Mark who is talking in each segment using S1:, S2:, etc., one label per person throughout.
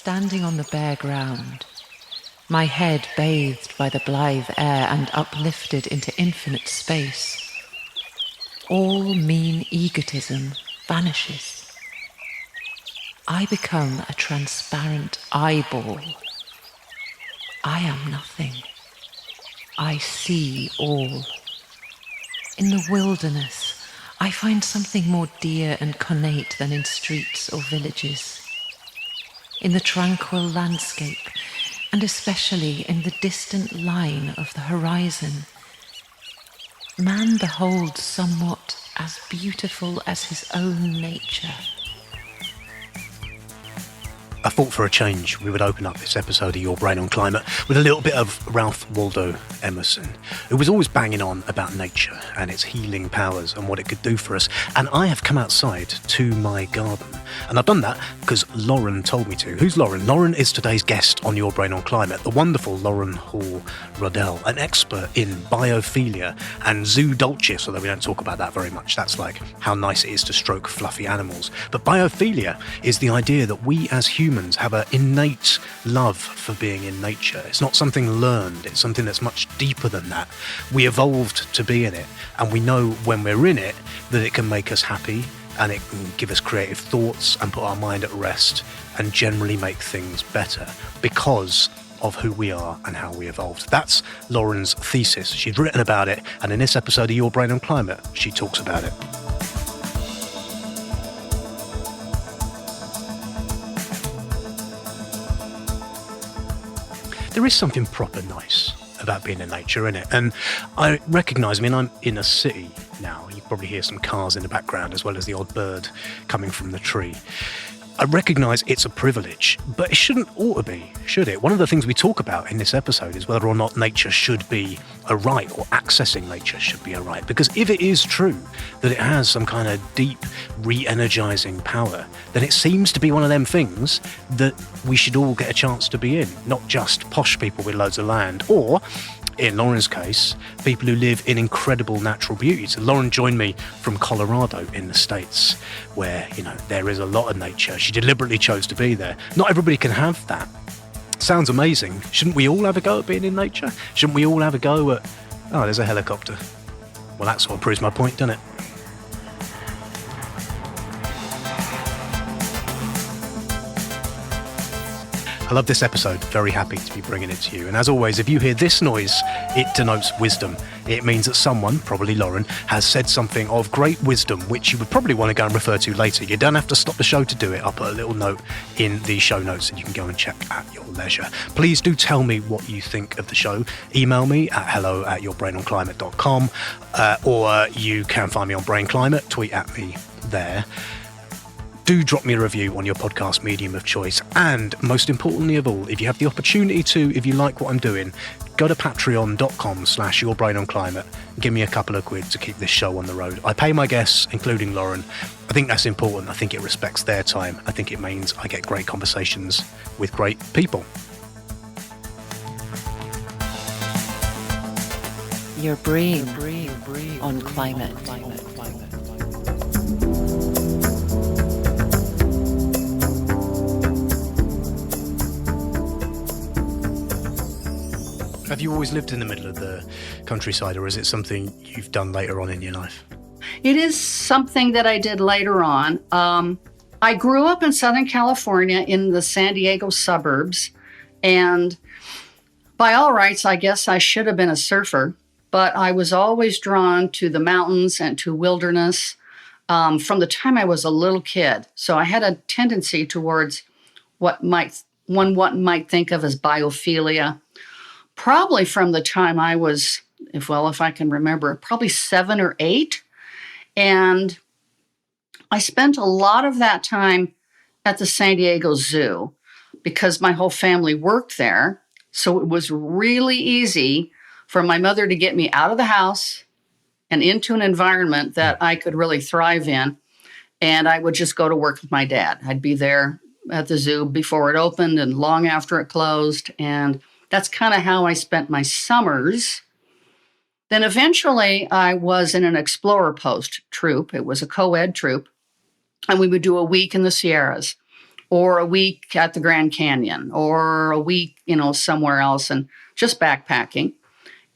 S1: Standing on the bare ground, my head bathed by the blithe air and uplifted into infinite space, all mean egotism vanishes. I become a transparent eyeball. I am nothing. I see all. In the wilderness, I find something more dear and connate than in streets or villages. In the tranquil landscape, and especially in the distant line of the horizon, man beholds somewhat as beautiful as his own nature.
S2: I thought for a change we would open up this episode of Your Brain on Climate with a little bit of Ralph Waldo Emerson, who was always banging on about nature and its healing powers and what it could do for us. And I have come outside to my garden. And I've done that because Lauren told me to. Who's Lauren? Lauren is today's guest on Your Brain on Climate, the wonderful Lauren Hall Ruddell, an expert in biophilia and zoodulcis, although we don't talk about that very much. That's like how nice it is to stroke fluffy animals. But biophilia is the idea that we as humans have an innate love for being in nature. It's not something learned, it's something that's much deeper than that. We evolved to be in it, and we know when we're in it that it can make us happy, and it can give us creative thoughts and put our mind at rest and generally make things better because of who we are and how we evolved. That's Lauren's thesis. She's written about it, and in this episode of Your Brain on Climate, she talks about it. There is something proper nice about being in nature, innit? And I recognise, I'm in a city now. You probably hear some cars in the background as well as the odd bird coming from the tree. I recognise it's a privilege, but it shouldn't ought to be, should it? One of the things we talk about in this episode is whether or not nature should be a right, or accessing nature should be a right. Because if it is true that it has some kind of deep, re-energising power, then it seems to be one of them things that we should all get a chance to be in, not just posh people with loads of land, or in Lauren's case, people who live in incredible natural beauty. So Lauren joined me from Colorado in the States, where, there is a lot of nature. She deliberately chose to be there. Not everybody can have that. Sounds amazing. Shouldn't we all have a go at being in nature? Shouldn't we all have a go at... Oh, there's a helicopter. Well, that sort of proves my point, doesn't it? I love this episode, very happy to be bringing it to you. And as always, if you hear this noise, it denotes wisdom. It means that someone, probably Lauren, has said something of great wisdom, which you would probably want to go and refer to later. You don't have to stop the show to do it. I'll put a little note in the show notes and you can go and check at your leisure. Please do tell me what you think of the show. Email me at hello@yourbrainonclimate.com, or you can find me on Brain Climate, tweet at me there. Do drop me a review on your podcast medium of choice. And most importantly of all, if you have the opportunity to, if you like what I'm doing, go to patreon.com/yourbrainonclimate. Give me a couple of quid to keep this show on the road. I pay my guests, including Lauren. I think that's important. I think it respects their time. I think it means I get great conversations with great people.
S1: Your brain on climate.
S2: Have you always lived in the middle of the countryside, or is it something you've done later on in your life?
S3: It is something that I did later on. I grew up in Southern California in the San Diego suburbs, and by all rights, I guess I should have been a surfer, but I was always drawn to the mountains and to wilderness from the time I was a little kid. So I had a tendency towards what one might think of as biophilia. Probably from the time I was, if I can remember, probably 7 or 8. And I spent a lot of that time at the San Diego Zoo because my whole family worked there. So it was really easy for my mother to get me out of the house and into an environment that I could really thrive in. And I would just go to work with my dad. I'd be there at the zoo before it opened and long after it closed. And that's kind of how I spent my summers. Then eventually I was in an Explorer Post troop. It was a co-ed troop. And we would do a week in the Sierras or a week at the Grand Canyon, or a week, somewhere else, and just backpacking.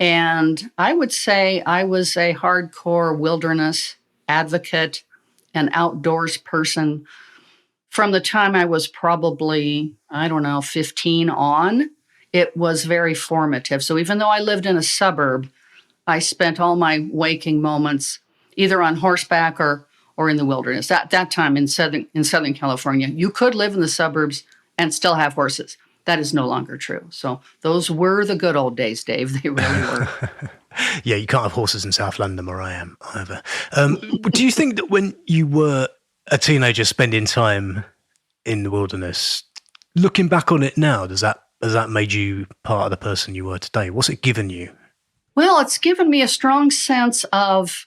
S3: And I would say I was a hardcore wilderness advocate, an outdoors person from the time I was probably, 15 on. It was very formative. So even though I lived in a suburb, I spent all my waking moments either on horseback or in the wilderness. At that time in Southern California, you could live in the suburbs and still have horses. That is no longer true. So those were the good old days, Dave. They really were.
S2: Yeah, you can't have horses in South London where I am either. Do you think that when you were a teenager spending time in the wilderness, looking back on it now, has that made you part of the person you were today? What's it given you?
S3: Well, it's given me a strong sense of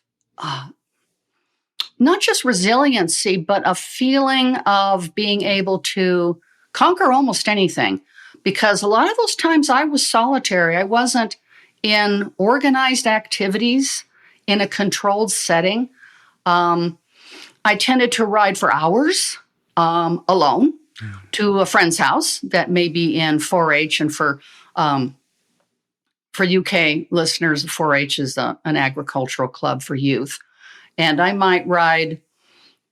S3: not just resiliency, but a feeling of being able to conquer almost anything. Because a lot of those times I was solitary. I wasn't in organized activities in a controlled setting. I tended to ride for hours alone to a friend's house that may be in 4-H. And for UK listeners, 4-H is an agricultural club for youth. And I might ride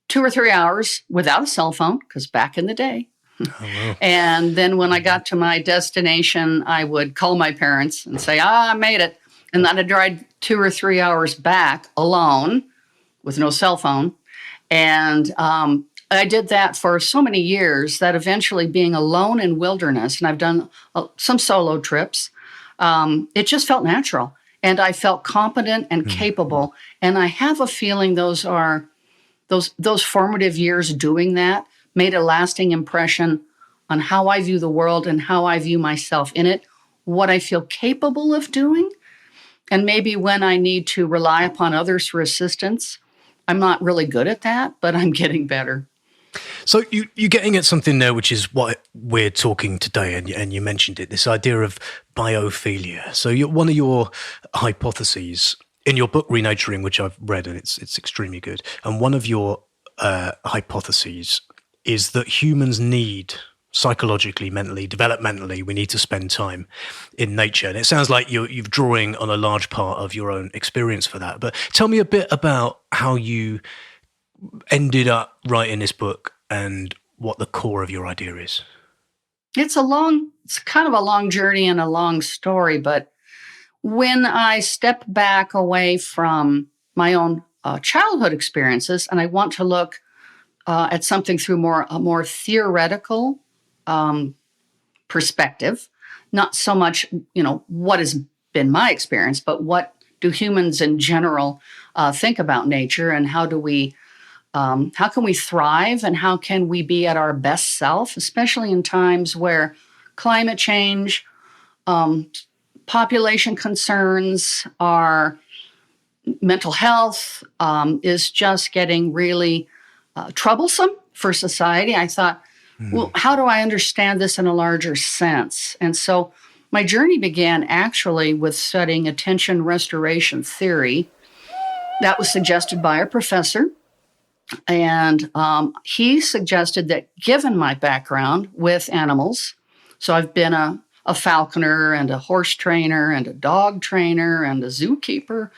S3: 2 or 3 hours without a cell phone, because back in the day. Oh, wow. And then when I got to my destination, I would call my parents and say, I made it. And then I'd ride 2 or 3 hours back alone with no cell phone. And I did that for so many years that eventually, being alone in wilderness, and I've done some solo trips, it just felt natural. And I felt competent and capable. And I have a feeling those formative years doing that made a lasting impression on how I view the world and how I view myself in it, what I feel capable of doing. And maybe when I need to rely upon others for assistance, I'm not really good at that, but I'm getting better.
S2: So you're getting at something there, which is what we're talking today, and you mentioned it, this idea of biophilia. So one of your hypotheses in your book, Renaturing, which I've read, and it's extremely good, and one of your hypotheses is that humans need, psychologically, mentally, developmentally, we need to spend time in nature. And it sounds like you're drawing on a large part of your own experience for that. But tell me a bit about how you ended up writing this book and what the core of your idea is.
S3: It's kind of a long journey and a long story, but when I step back away from my own childhood experiences and I want to look at something through a more theoretical perspective, not so much, what has been my experience, but what do humans in general think about nature, and how can we thrive, and how can we be at our best self, especially in times where climate change, population concerns, our mental health is just getting really troublesome for society. I thought, well, how do I understand this in a larger sense? And so my journey began actually with studying attention restoration theory. That was suggested by a professor. And he suggested that, given my background with animals, so I've been a falconer and a horse trainer and a dog trainer and a zookeeper,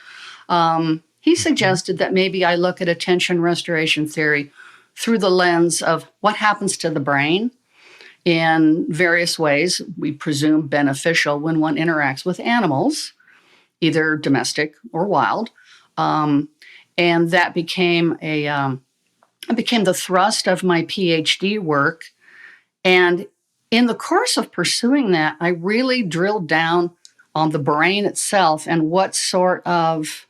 S3: he suggested that maybe I look at attention restoration theory through the lens of what happens to the brain in various ways, we presume beneficial, when one interacts with animals, either domestic or wild. And that became the thrust of my PhD work. And in the course of pursuing that, I really drilled down on the brain itself and what sort of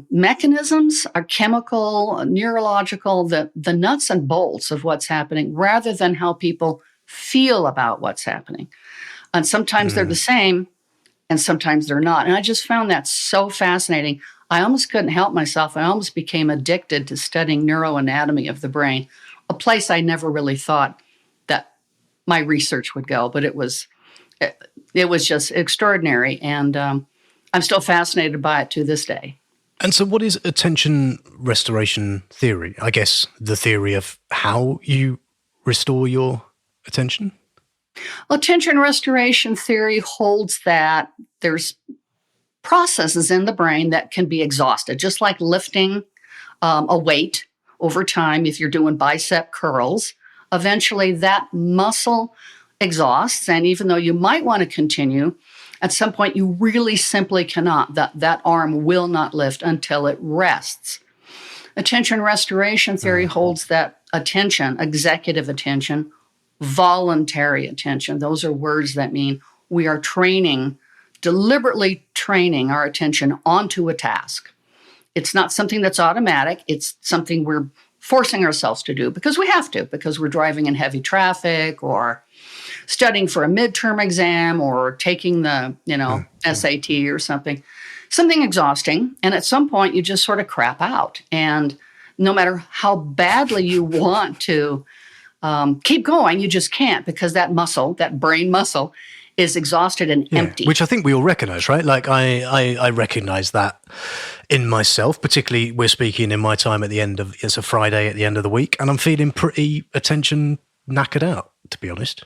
S3: mechanisms are chemical, neurological, the nuts and bolts of what's happening, rather than how people feel about what's happening. And sometimes they're the same, and sometimes they're not. And I just found that so fascinating. I almost couldn't help myself. I almost became addicted to studying neuroanatomy of the brain, a place I never really thought that my research would go. But it was just extraordinary. And I'm still fascinated by it to this day.
S2: And so what is attention restoration theory? I guess the theory of how you restore your attention?
S3: Attention restoration theory holds that there's processes in the brain that can be exhausted, just like lifting a weight over time. If you're doing bicep curls, eventually that muscle exhausts. And even though you might want to continue, at some point you really simply cannot. That arm will not lift until it rests. Attention restoration theory holds that attention, executive attention, voluntary attention, those are words that mean we are deliberately training our attention onto a task. It's not something that's automatic. It's something we're forcing ourselves to do because we have to, because we're driving in heavy traffic or studying for a midterm exam or taking the, SAT or something exhausting. And at some point you just sort of crap out. And no matter how badly you want to keep going, you just can't, because that muscle, that brain muscle, is exhausted and empty.
S2: Which I think we all recognize, right? Like I recognize that in myself, particularly we're speaking in my time it's a Friday at the end of the week, and I'm feeling pretty attention knackered out, to be honest.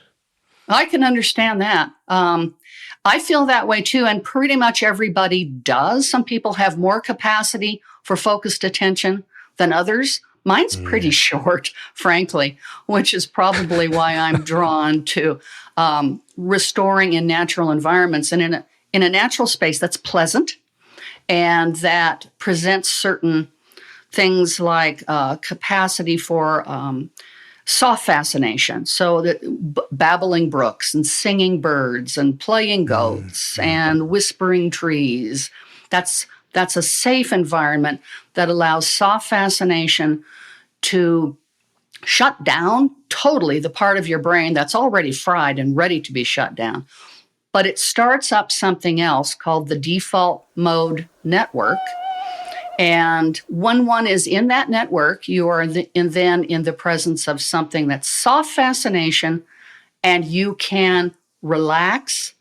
S3: I can understand that. I feel that way too, and pretty much everybody does. Some people have more capacity for focused attention than others. Mine's pretty short, frankly, which is probably why I'm drawn to restoring in natural environments and in a natural space that's pleasant and that presents certain things like capacity for soft fascination. So that babbling brooks and singing birds and playing goats and whispering trees. That's a safe environment that allows soft fascination to shut down totally the part of your brain that's already fried and ready to be shut down. But it starts up something else called the default mode network. And when one is in that network, you are then in the presence of something that's soft fascination, and you can relax,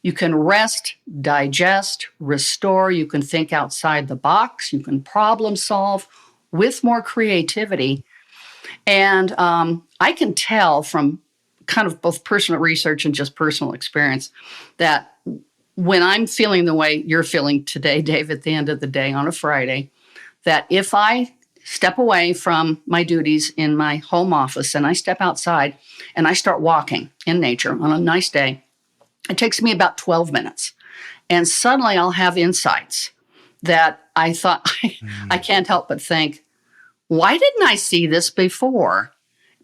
S3: you can rest, digest, restore, you can think outside the box, you can problem solve with more creativity. And I can tell from kind of both personal research and just personal experience that when I'm feeling the way you're feeling today, Dave, at the end of the day on a Friday, that if I step away from my duties in my home office and I step outside and I start walking in nature on a nice day, it takes me about 12 minutes. And suddenly I'll have insights that I thought, I can't help but think, why didn't I see this before?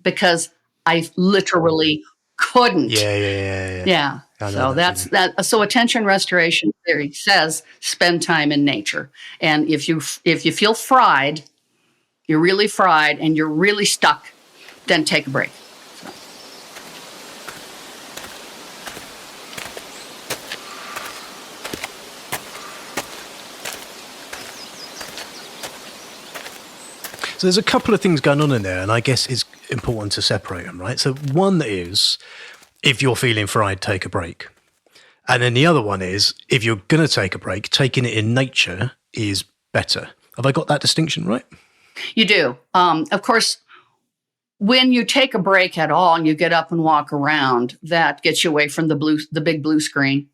S3: Because I literally couldn't. Yeah. So that's that. So attention restoration theory says spend time in nature. And if you feel fried, you're really fried and you're really stuck, then take a break.
S2: So there's a couple of things going on in there, and I guess it's important to separate them, right? So one is, if you're feeling fried, take a break. And then the other one is, if you're going to take a break, taking it in nature is better. Have I got that distinction right?
S3: You do. Of course, when you take a break at all and you get up and walk around, that gets you away from the big blue screen.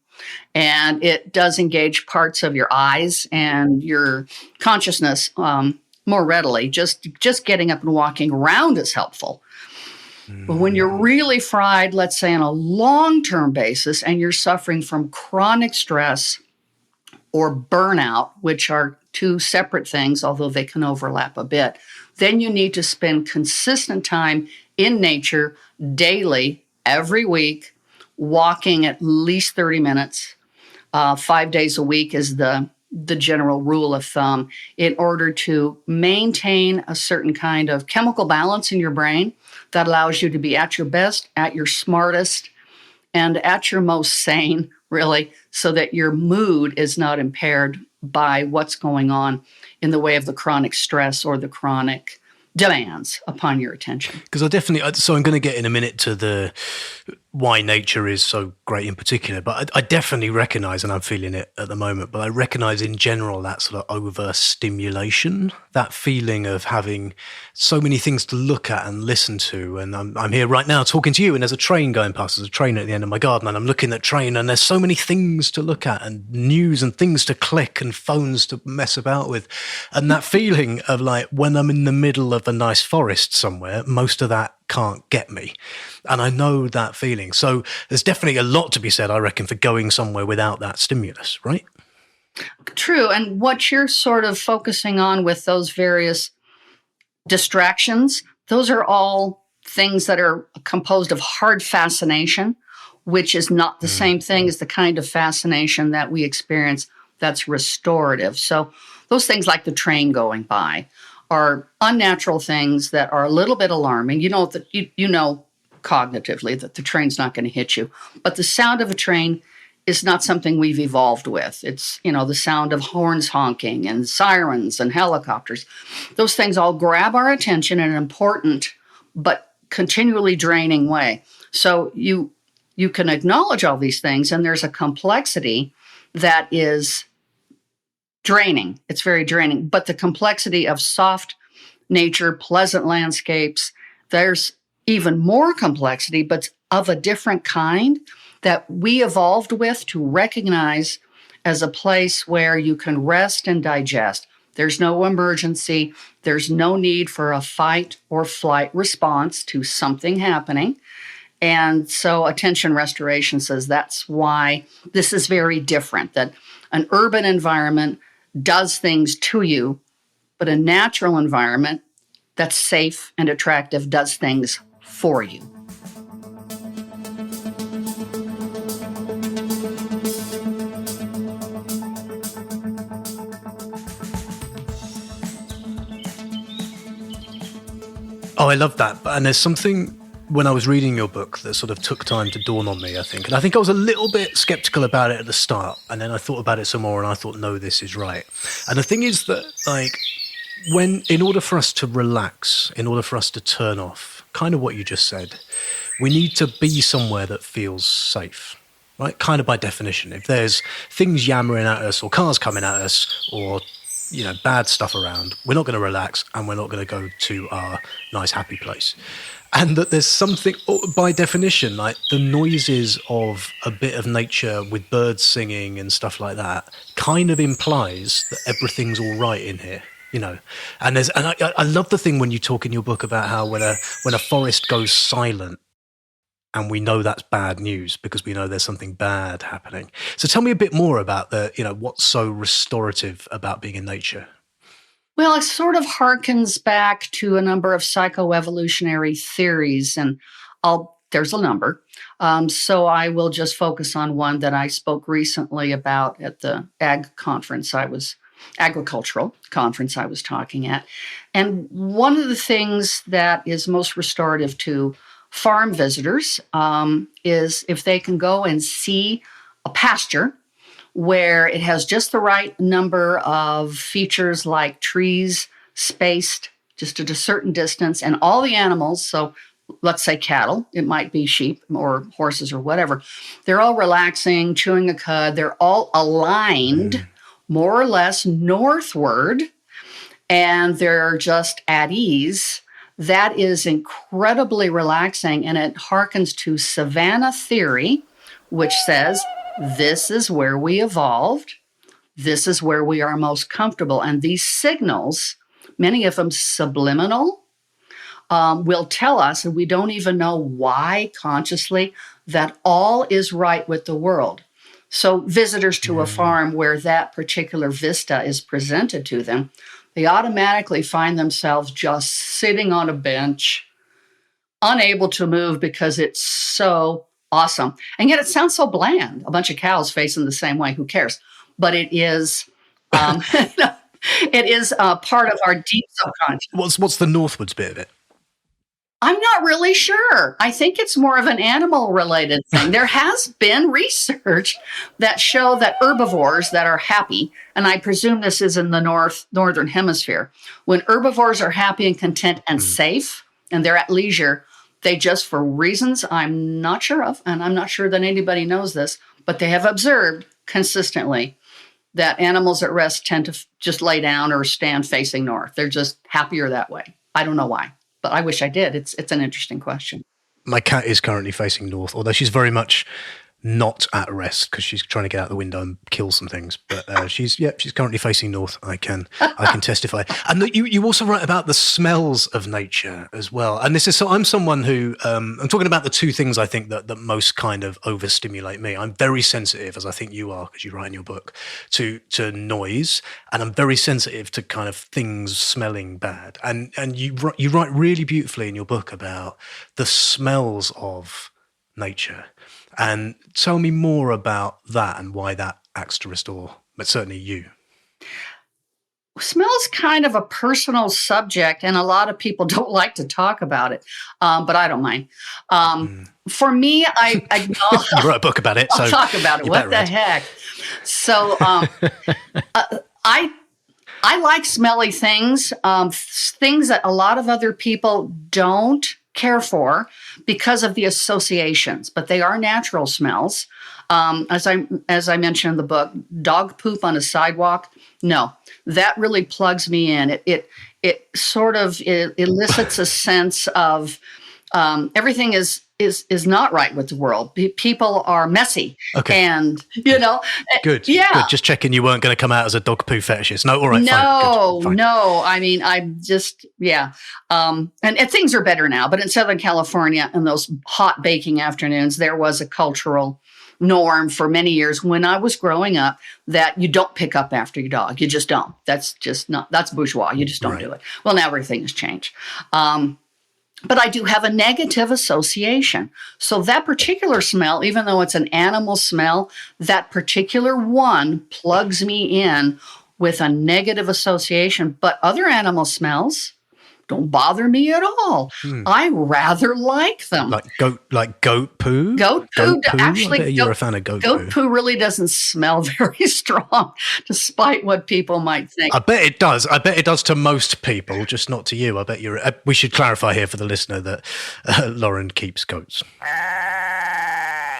S3: And it does engage parts of your eyes and your consciousness more readily. Just getting up and walking around is helpful. But when you're really fried, let's say on a long-term basis, and you're suffering from chronic stress or burnout, which are two separate things, although they can overlap a bit, then you need to spend consistent time in nature daily, every week, walking at least 30 minutes. 5 days a week is the general rule of thumb, in order to maintain a certain kind of chemical balance in your brain that allows you to be at your best, at your smartest, and at your most sane, really, so that your mood is not impaired by what's going on in the way of the chronic stress or the chronic demands upon your attention.
S2: Because so I'm going to get in a minute to why nature is so great in particular, but I definitely recognize, and I'm feeling it at the moment, but I recognize in general that sort of overstimulation, that feeling of having so many things to look at and listen to. And I'm here right now talking to you, and there's a train going past. There's a train at the end of my garden, and I'm looking at train, and there's so many things to look at, and news and things to click and phones to mess about with. And that feeling of like when I'm in the middle of a nice forest somewhere, most of that can't get me. And I know that feeling. So there's definitely a lot to be said, I reckon, for going somewhere without that stimulus, right?
S3: True. And what you're sort of focusing on with those various distractions, those are all things that are composed of hard fascination, which is not the same thing as the kind of fascination that we experience that's restorative. So those things like the train going by are unnatural things that are a little bit alarming. You know that you know cognitively that the train's not going to hit you, but the sound of a train is not something we've evolved with. It's, the sound of horns honking and sirens and helicopters. Those things all grab our attention in an important but continually draining way. So you can acknowledge all these things, and there's a complexity that is draining. It's very draining. But the complexity of soft nature, pleasant landscapes, there's even more complexity, but of a different kind that we evolved with to recognize as a place where you can rest and digest. There's no emergency. There's no need for a fight or flight response to something happening. And so attention restoration says that's why this is very different, that an urban environment does things to you, but a natural environment that's safe and attractive does things for you.
S2: Oh, I love that. And there's something when I was reading your book that sort of took time to dawn on me, I think. And I think I was a little bit skeptical about it at the start. And then I thought about it some more, and I thought, no, this is right. And the thing is that, like, in order for us to relax, in order for us to turn off, kind of what you just said, we need to be somewhere that feels safe, right? Kind of by definition. If there's things yammering at us or cars coming at us or bad stuff around, we're not going to relax, and we're not going to go to our nice, happy place. And that there's something, by definition, like the noises of a bit of nature with birds singing and stuff like that kind of implies that everything's all right in here, And I love the thing when you talk in your book about how when a forest goes silent, and we know that's bad news because we know there's something bad happening. So tell me a bit more about what's so restorative about being in nature.
S3: Well, it sort of harkens back to a number of psychoevolutionary theories, and there's a number. So I will just focus on one that I spoke recently about at the agricultural conference I was talking at. And one of the things that is most restorative to farm visitors is if they can go and see a pasture where it has just the right number of features like trees spaced just at a certain distance, and all the animals, so let's say cattle, it might be sheep or horses or whatever, they're all relaxing, chewing a cud, they're all aligned more or less northward, and they're just at ease. That is incredibly relaxing, and it harkens to savanna theory, which says this is where we evolved. This is where we are most comfortable. And these signals, many of them subliminal, will tell us, and we don't even know why consciously, that all is right with the world. So visitors to a farm where that particular vista is presented to them, they automatically find themselves just sitting on a bench, unable to move because it's so awesome. And yet it sounds so bland. A bunch of cows facing the same way. Who cares? But it is, it is part of our deep subconscious.
S2: What's the northwards bit of it?
S3: I'm not really sure. I think it's more of an animal-related thing. There has been research that show that herbivores that are happy, and I presume this is in the northern hemisphere, when herbivores are happy and content and safe, and they're at leisure, They just, for reasons I'm not sure of, and I'm not sure that anybody knows this, but they have observed consistently that animals at rest tend to just lay down or stand facing north. They're just happier that way. I don't know why, but I wish I did. It's an interesting question.
S2: My cat is currently facing north, although she's very much not at rest because she's trying to get out the window and kill some things. But she's currently facing north. I can testify. And you also write about the smells of nature as well. And this is so I'm someone who I'm talking about the two things I think that most kind of overstimulate me. I'm very sensitive, as I think you are, because you write in your book, to noise, and I'm very sensitive to kind of things smelling bad. And you write really beautifully in your book about the smells of nature. And tell me more about that and why that acts to restore, but certainly you.
S3: Smell is kind of a personal subject, and a lot of people don't like to talk about it, but I don't mind. For me, I
S2: you wrote a book about it, so
S3: I'll talk about it. What the heck? So I like smelly things, things that a lot of other people don't care for because of the associations, but they are natural smells. As I mentioned in the book, dog poop on a sidewalk. No, that really plugs me in. It sort of elicits a sense of everything is not right with the world. People are messy.
S2: Okay.
S3: And,
S2: Good.
S3: Yeah.
S2: Good. Just checking you weren't going to come out as a dog poo fetishist. No, all right.
S3: No,
S2: fine.
S3: No. I mean, I'm just, yeah. And things are better now. But in Southern California, in those hot baking afternoons, there was a cultural norm for many years when I was growing up that you don't pick up after your dog. You just don't. That's bourgeois. You just don't do it. Well, now everything has changed. But I do have a negative association. So that particular smell, even though it's an animal smell, that particular one plugs me in with a negative association. But other animal smells don't bother me at all. I rather like them.
S2: Like goat poo?
S3: Goat poo. Actually,
S2: you're a fan of goat poo.
S3: Goat poo really doesn't smell very strong, despite what people might think.
S2: I bet it does. I bet it does to most people, just not to you. I bet you're. We should clarify here for the listener that Lauren keeps goats.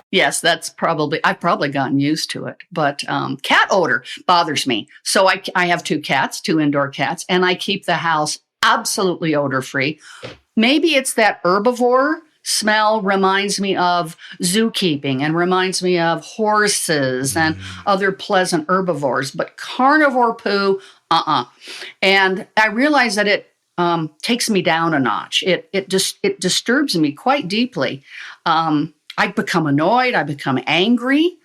S3: Yes, I've probably gotten used to it. But cat odor bothers me. So I have 2 cats, 2 indoor cats, and I keep the house absolutely odor-free. Maybe it's that herbivore smell reminds me of zookeeping and reminds me of horses and other pleasant herbivores, but carnivore poo, And I realize that it takes me down a notch. It disturbs me quite deeply. I become annoyed. I become angry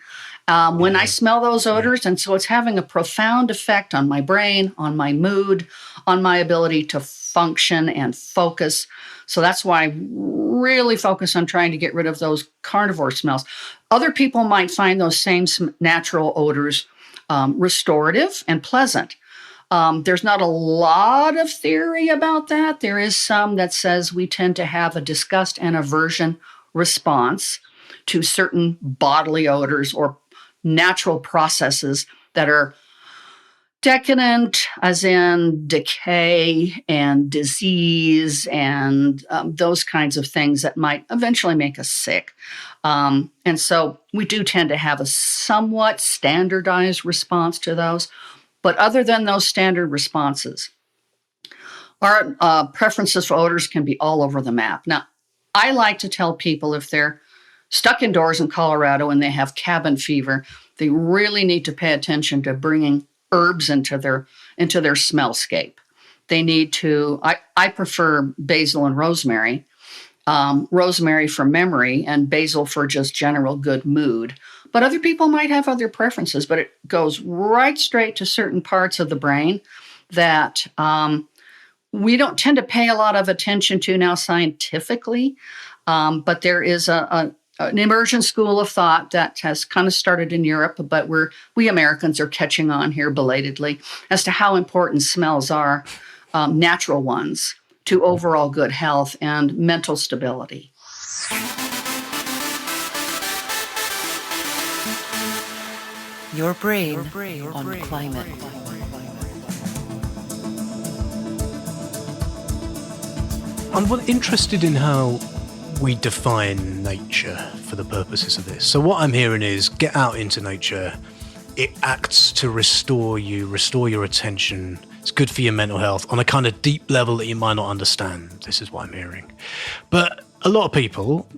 S3: when I smell those odors. And so it's having a profound effect on my brain, on my mood, on my ability to function and focus. So that's why I really focus on trying to get rid of those carnivore smells. Other people might find those same natural odors restorative and pleasant. There's not a lot of theory about that. There is some that says we tend to have a disgust and aversion response to certain bodily odors or natural processes that are decadent, as in decay and disease and those kinds of things that might eventually make us sick. And so we do tend to have a somewhat standardized response to those. But other than those standard responses, our preferences for odors can be all over the map. Now, I like to tell people if they're stuck indoors in Colorado and they have cabin fever, they really need to pay attention to bringing herbs into their smellscape. They need to, I prefer basil and rosemary, rosemary for memory and basil for just general good mood. But other people might have other preferences, but it goes right straight to certain parts of the brain that we don't tend to pay a lot of attention to now scientifically. But there is an emergent school of thought that has kind of started in Europe, but we Americans are catching on here belatedly as to how important smells are, natural ones, to overall good health and mental stability.
S1: Your brain on climate.
S2: I'm interested in how we define nature for the purposes of this? So what I'm hearing is get out into nature. It acts to restore you, restore your attention. It's good for your mental health on a kind of deep level that you might not understand. This is what I'm hearing. But a lot of people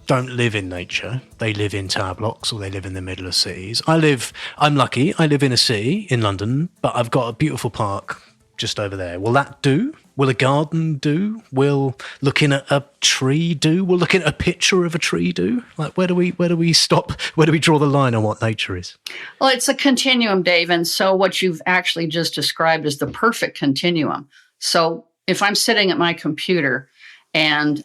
S2: don't live in nature. They live in tower blocks or they live in the middle of cities. I'm lucky. I live in a city in London, but I've got a beautiful park just over there. Will that do? Will a garden do? Will looking at a tree do? Will looking at a picture of a tree do? Like, where do we stop? Where do we draw the line on what nature is?
S3: Well, it's a continuum, Dave. And so what you've actually just described is the perfect continuum. So if I'm sitting at my computer and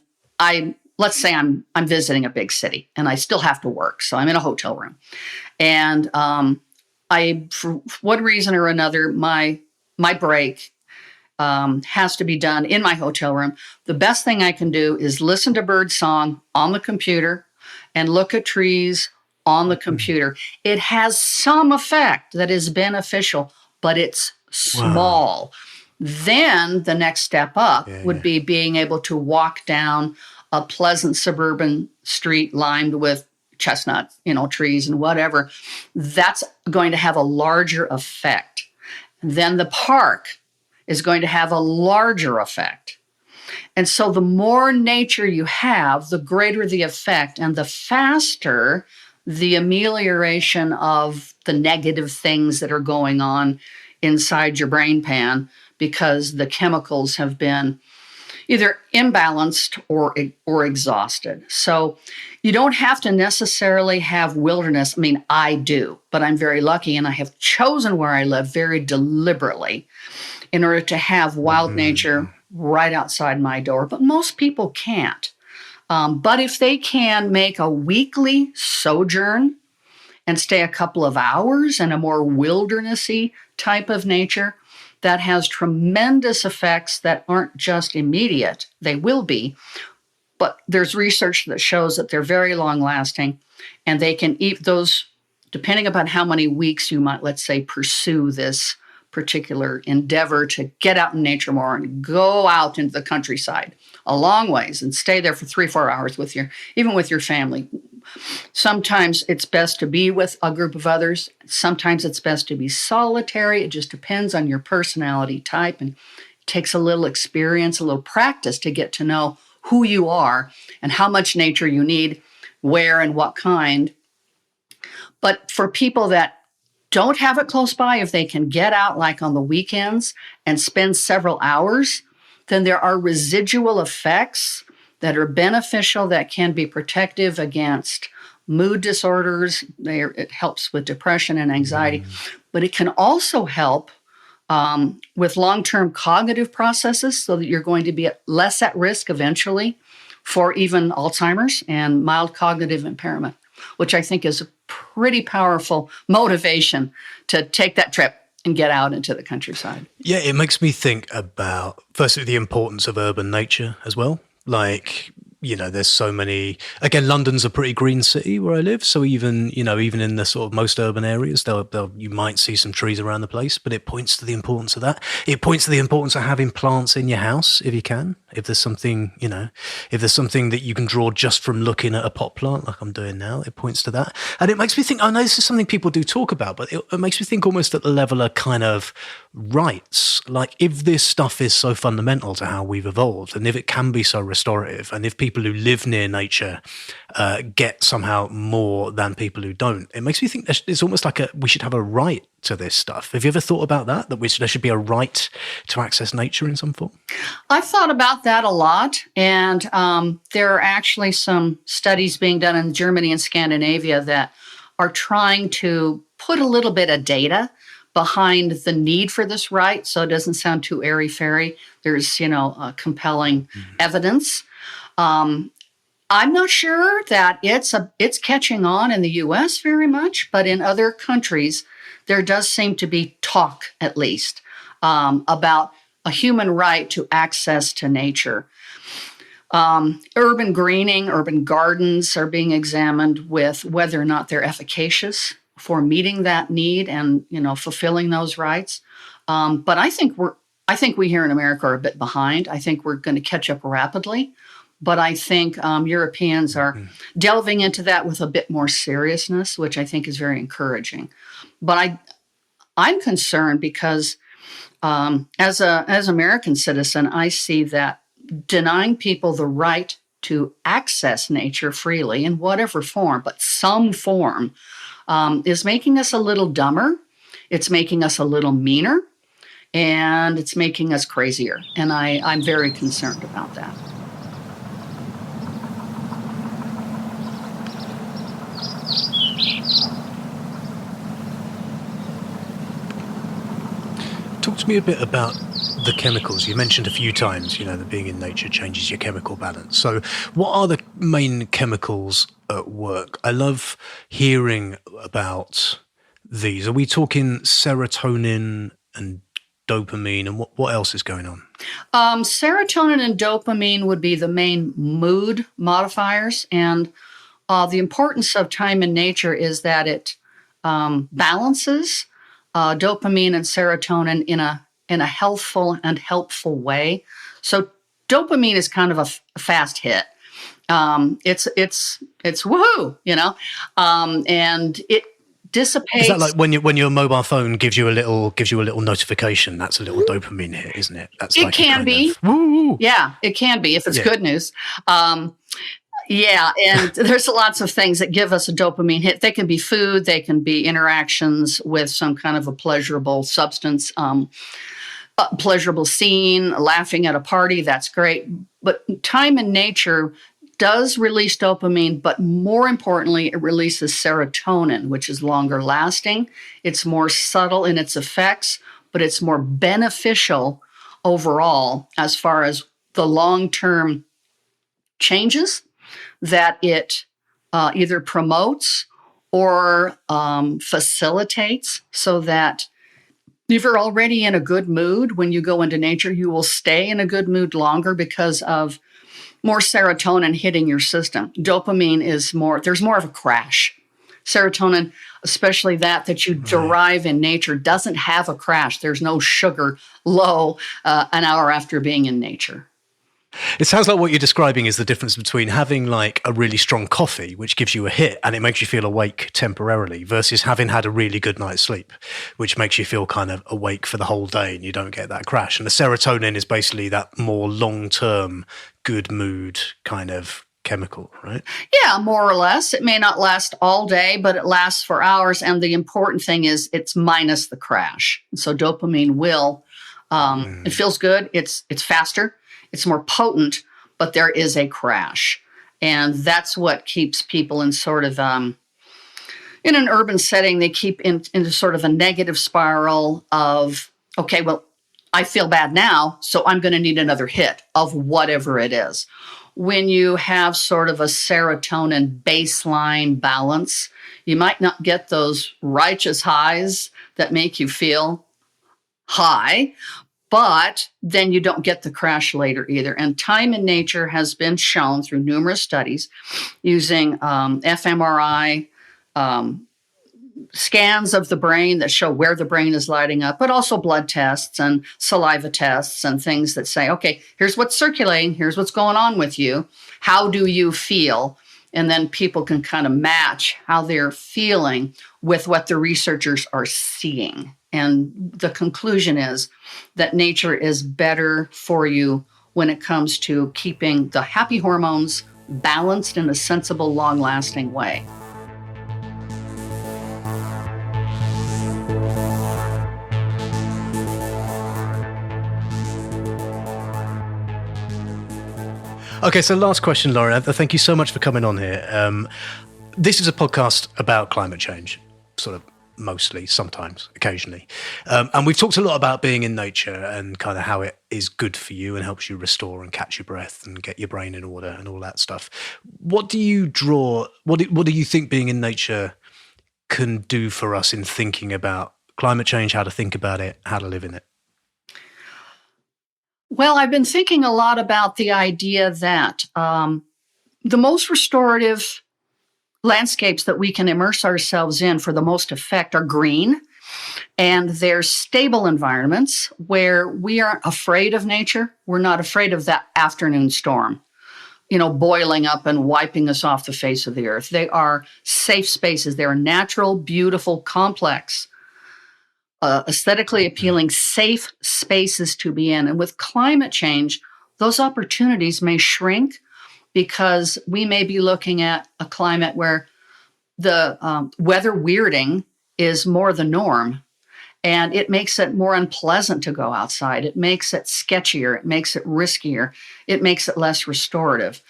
S3: let's say I'm visiting a big city and I still have to work. So I'm in a hotel room and for one reason or another, my break has to be done in my hotel room. The best thing I can do is listen to bird song on the computer and look at trees on the computer. It has some effect that is beneficial, but it's small. Wow. Then the next step up would be being able to walk down a pleasant suburban street lined with chestnut, trees and whatever. That's going to have a larger effect. Then the park is going to have a larger effect. And so the more nature you have, the greater the effect and the faster the amelioration of the negative things that are going on inside your brain pan because the chemicals have been either imbalanced or exhausted. So you don't have to necessarily have wilderness. I mean, I do, but I'm very lucky and I have chosen where I live very deliberately in order to have wild nature right outside my door. But most people can't. But if they can make a weekly sojourn and stay a couple of hours in a more wildernessy type of nature, that has tremendous effects that aren't just immediate. They will be, but there's research that shows that they're very long lasting and they can eat those, depending upon how many weeks you might, let's say, pursue this particular endeavor to get out in nature more and go out into the countryside a long ways and stay there for 3-4 hours even with your family. Sometimes it's best to be with a group of others. Sometimes it's best to be solitary. It just depends on your personality type and it takes a little experience, a little practice to get to know who you are and how much nature you need, where and what kind. But for people that don't have it close by, if they can get out like on the weekends and spend several hours, then there are residual effects that are beneficial, that can be protective against mood disorders. It helps with depression and anxiety, but it can also help with long-term cognitive processes so that you're going to be less at risk eventually for even Alzheimer's and mild cognitive impairment, which I think is a pretty powerful motivation to take that trip and get out into the countryside.
S2: Yeah, it makes me think about, firstly, the importance of urban nature as well. Like, there's so many, again, London's a pretty green city where I live. So even in the sort of most urban areas, you might see some trees around the place, but it points to the importance of that. It points to the importance of having plants in your house, if you can. If there's something, if there's something that you can draw just from looking at a pot plant like I'm doing now, it points to that. And it makes me think, I know this is something people do talk about, but it makes me think almost at the level of kind of rights. Like if this stuff is so fundamental to how we've evolved and if it can be so restorative and if people who live near nature get somehow more than people who don't, it makes me think it's almost like we should have a right to this stuff. Have you ever thought about that there should be a right to access nature in some form?
S3: I've thought about that a lot, and there are actually some studies being done in Germany and Scandinavia that are trying to put a little bit of data behind the need for this right, so it doesn't sound too airy-fairy. There's, compelling evidence. I'm not sure that it's catching on in the U.S. very much, but in other countries, there does seem to be talk, at least, about a human right to access to nature. Urban greening, urban gardens are being examined with whether or not they're efficacious for meeting that need and, fulfilling those rights. But I think we here in America are a bit behind. I think we're going to catch up rapidly. But I think Europeans are delving into that with a bit more seriousness, which I think is very encouraging. But I'm concerned because as American citizen, I see that denying people the right to access nature freely in whatever form, but some form, is making us a little dumber. It's making us a little meaner, and it's making us crazier. And I'm very concerned about that.
S2: Talk to me a bit about the chemicals. You mentioned a few times, that being in nature changes your chemical balance. So what are the main chemicals at work? I love hearing about these. Are we talking serotonin and dopamine, and what else is going on?
S3: Serotonin and dopamine would be the main mood modifiers. And the importance of time in nature is that it balances dopamine and serotonin in a healthful and helpful way. So dopamine is kind of a fast hit. It's woohoo, and it dissipates.
S2: Is that like when your mobile phone gives you a little notification? That's a little dopamine hit, isn't it?
S3: It can be.
S2: Woo!
S3: Yeah, it can be if it's good news. Yeah, and there's lots of things that give us a dopamine hit. They can be food, they can be interactions with some kind of a pleasurable substance, pleasurable scene, laughing at a party, that's great. But time in nature does release dopamine, but more importantly, it releases serotonin, which is longer lasting. It's more subtle in its effects, but it's more beneficial overall as far as the long-term changes that it either promotes or facilitates, so that if you're already in a good mood, when you go into nature, you will stay in a good mood longer because of more serotonin hitting your system. Dopamine there's more of a crash. Serotonin, especially that you derive in nature, doesn't have a crash. There's no sugar low an hour after being in nature.
S2: It sounds like what you're describing is the difference between having like a really strong coffee, which gives you a hit and it makes you feel awake temporarily, versus having had a really good night's sleep, which makes you feel kind of awake for the whole day and you don't get that crash. And the serotonin is basically that more long-term good mood kind of chemical, right?
S3: Yeah, more or less. It may not last all day, but it lasts for hours. And the important thing is it's minus the crash. So dopamine will, it feels good. It's faster. It's more potent, but there is a crash. And that's what keeps people in sort of, in an urban setting, they keep into sort of a negative spiral of, okay, well, I feel bad now, so I'm going to need another hit of whatever it is. When you have sort of a serotonin baseline balance, you might not get those righteous highs that make you feel high, but then you don't get the crash later either. And time in nature has been shown through numerous studies using fMRI, scans of the brain that show where the brain is lighting up, but also blood tests and saliva tests and things that say, okay, here's what's circulating, here's what's going on with you. How do you feel? And then people can kind of match how they're feeling with what the researchers are seeing. And the conclusion is that nature is better for you when it comes to keeping the happy hormones balanced in a sensible, long-lasting way.
S2: Okay, so last question, Lauren. Thank you so much for coming on here. This is a podcast about climate change, sort of mostly, sometimes, occasionally. And we've talked a lot about being in nature and kind of how it is good for you and helps you restore and catch your breath and get your brain in order and all that stuff. What do you think being in nature can do for us in thinking about climate change, how to think about it, how to live in it?
S3: Well, I've been thinking a lot about the idea that the most restorative landscapes that we can immerse ourselves in for the most effect are green, and they're stable environments where we aren't afraid of nature. We're not afraid of that afternoon storm. boiling up and wiping us off the face of the earth. They are safe spaces. They are natural, beautiful, complex, aesthetically appealing, safe spaces to be in. And with climate change, those opportunities may shrink because we may be looking at a climate where the weather weirding is more the norm. And it makes it more unpleasant to go outside. It makes it sketchier. It makes it riskier. It makes it less restorative.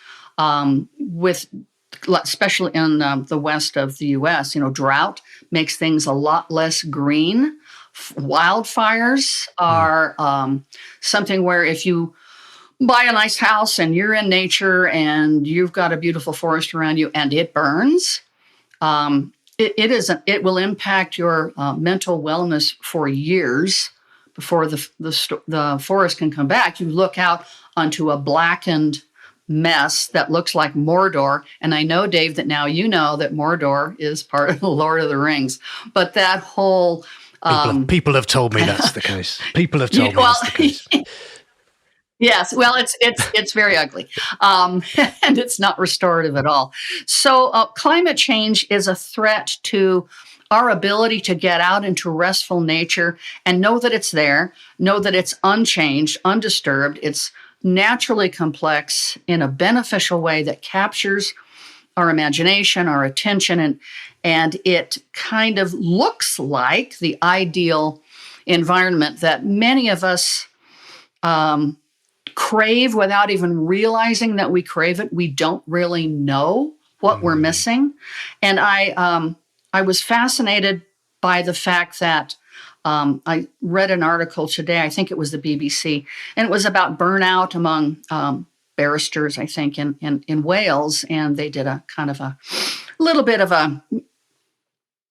S3: Especially in the west of the U.S., drought makes things a lot less green. Wildfires are something where if you buy a nice house and you're in nature and you've got a beautiful forest around you and it burns, it will impact your mental wellness for years before the forest can come back. You look out onto a blackened mess that looks like Mordor. And I know, Dave, that now you know that Mordor is part of the Lord of the Rings. But that whole...
S2: People have told me that's the case. People have told me that's the case.
S3: Yes, well, it's very ugly, and it's not restorative at all. So climate change is a threat to our ability to get out into restful nature and know that it's there, know that it's unchanged, undisturbed. It's naturally complex in a beneficial way that captures our imagination, our attention, and it kind of looks like the ideal environment that many of us crave without even realizing that we crave it. We don't really know what we're missing. And I was fascinated by the fact that I read an article today, I think it was the BBC, and it was about burnout among barristers, I think, in Wales. And they did a kind of a little bit of a,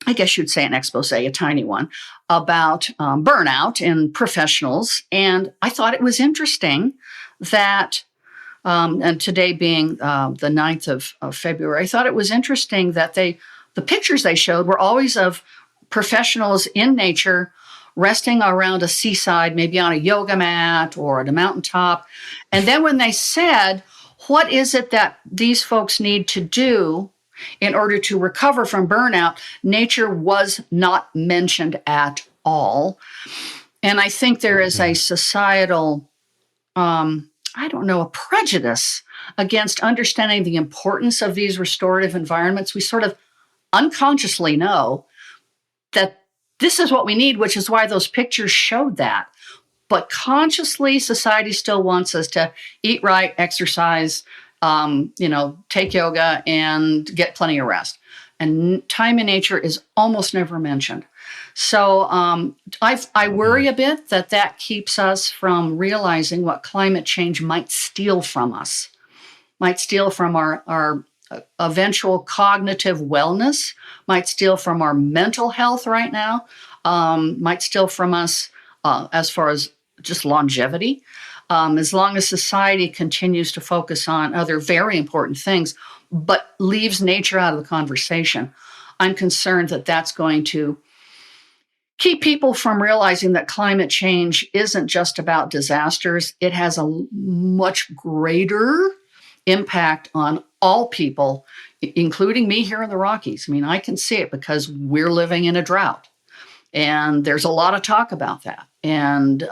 S3: I guess you'd say an expose, a tiny one, about burnout in professionals. And I thought it was interesting that, and today being the 9th of February, I thought it was interesting that the pictures they showed were always of professionals in nature resting around a seaside, maybe on a yoga mat or at a mountaintop. And then when they said, what is it that these folks need to do in order to recover from burnout, nature was not mentioned at all. And I think there is a societal, a prejudice against understanding the importance of these restorative environments. We sort of unconsciously know that this is what we need, which is why those pictures showed that. But consciously, society still wants us to eat right, exercise, take yoga and get plenty of rest. And time in nature is almost never mentioned. So I worry a bit that keeps us from realizing what climate change might steal from us, might steal from our eventual cognitive wellness, might steal from our mental health right now, might steal from us as far as just longevity. As long as society continues to focus on other very important things, but leaves nature out of the conversation, I'm concerned that that's going to keep people from realizing that climate change isn't just about disasters. It has a much greater impact on all people, including me here in the Rockies. I mean, I can see it because we're living in a drought. And there's a lot of talk about that. And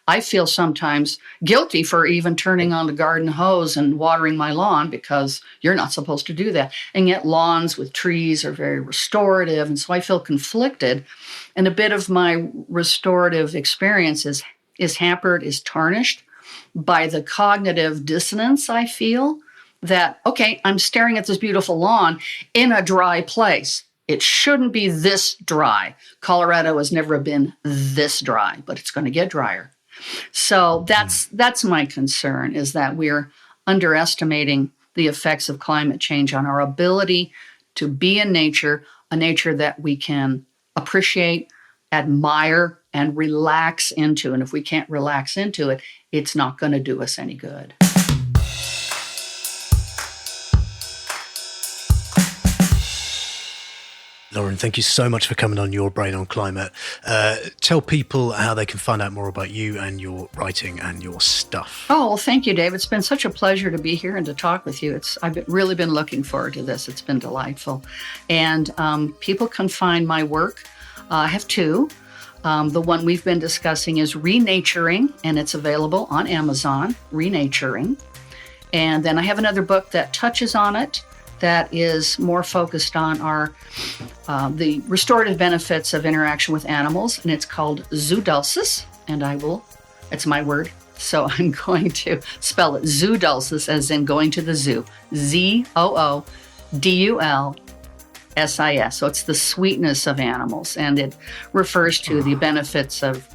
S3: I feel sometimes guilty for even turning on the garden hose and watering my lawn because you're not supposed to do that. And yet lawns with trees are very restorative. And so I feel conflicted. And a bit of my restorative experience is hampered, is tarnished by the cognitive dissonance I feel that, okay, I'm staring at this beautiful lawn in a dry place. It shouldn't be this dry. Colorado has never been this dry, but it's going to get drier. So that's my concern, is that we're underestimating the effects of climate change on our ability to be in nature, a nature that we can appreciate, admire, and relax into. And if we can't relax into it, it's not going to do us any good.
S2: Lauren, thank you so much for coming on Your Brain on Climate. Tell people how they can find out more about you and your writing and your stuff.
S3: Oh, well, thank you, Dave. It's been such a pleasure to be here and to talk with you. I've really been looking forward to this. It's been delightful. And people can find my work. I have two. The one we've been discussing is Renaturing, and it's available on Amazon, Renaturing. And then I have another book that touches on it, that is more focused on the restorative benefits of interaction with animals, and it's called Zoodulcis, and it's my word, so I'm going to spell it Zoodulcis, as in going to the zoo, Zoodulsis. So it's the sweetness of animals, and it refers to the benefits of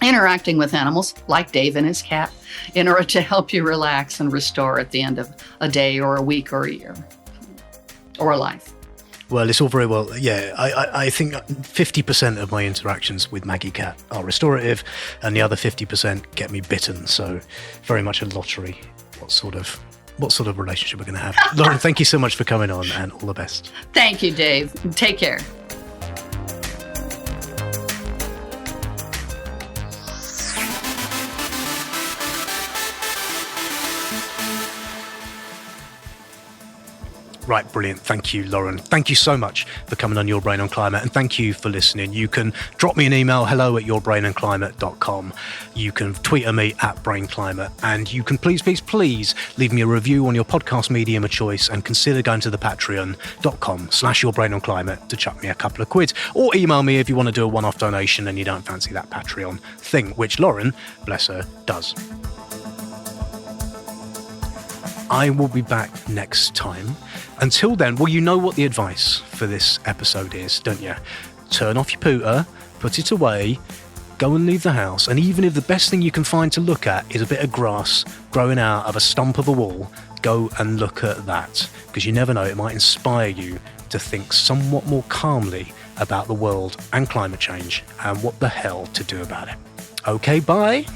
S3: interacting with animals, like Dave and his cat, in order to help you relax and restore at the end of a day or a week or a year. Or a life.
S2: Well, it's all very well. Yeah, I think 50% of my interactions with Maggie Cat are restorative, and the other 50% get me bitten. So, very much a lottery. What sort of relationship we're going to have? Lauren, thank you so much for coming on, and all the best.
S3: Thank you, Dave. Take care.
S2: Right, brilliant. Thank you, Lauren. Thank you so much for coming on Your Brain on Climate, and thank you for listening. You can drop me an email, hello@yourbrainandclimate.com. You can tweet at me @brainclimate, and you can please leave me a review on your podcast medium of choice, and consider going to the patreon.com/yourbrainonclimate to chuck me a couple of quid, or email me if you want to do a one-off donation and you don't fancy that Patreon thing, which Lauren, bless her, does. I will be back next time. Until then, well, you know what the advice for this episode is, don't you? Turn off your pooter, put it away, go and leave the house, and even if the best thing you can find to look at is a bit of grass growing out of a stump of a wall, go and look at that, because you never know, it might inspire you to think somewhat more calmly about the world and climate change and what the hell to do about it. Okay, bye.